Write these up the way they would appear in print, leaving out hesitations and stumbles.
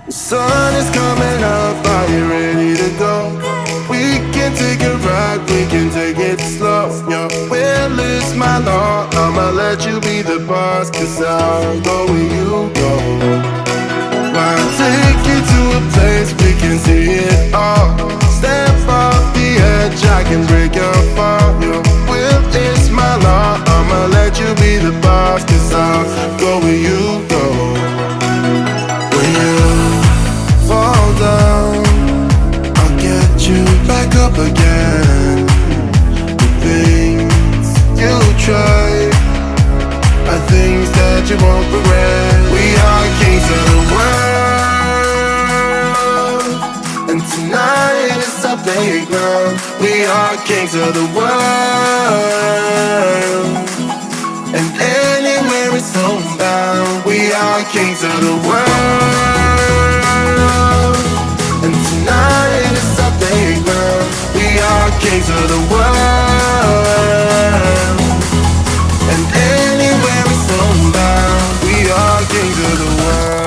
The sun is coming up, are you ready to go? We can take a ride, we can take it slow. Your will is my law, I'ma let you be the boss, 'cause I'll go where you go. I'll take you to a place we can see it all. Step off the edge, I can break your fall. Your will is my law, I'ma let you be the boss, 'cause I'll go where you go. When you fall down, I'll get you back up again. The things you try are things that you won't regret. We are kings of the world, and tonight is our playground. We are kings of the world, and anywhere it's homebound. We are kings of the world, and tonight is our playground. We are kings of the world, and anywhere it's homebound. We are kings of the world.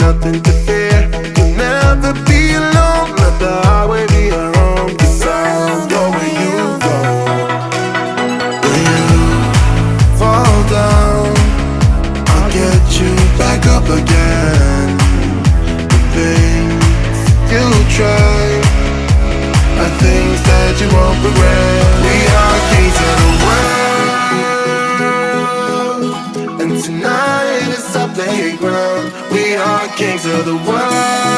Nothing to fear, you'll never be alone. Let the highway be your home, 'cause I'll go where you go. When you fall down, I'll get you back up again. The things you try are things that you won't regret. We are kings of the world, and tonight is our playground. We are kings of the world,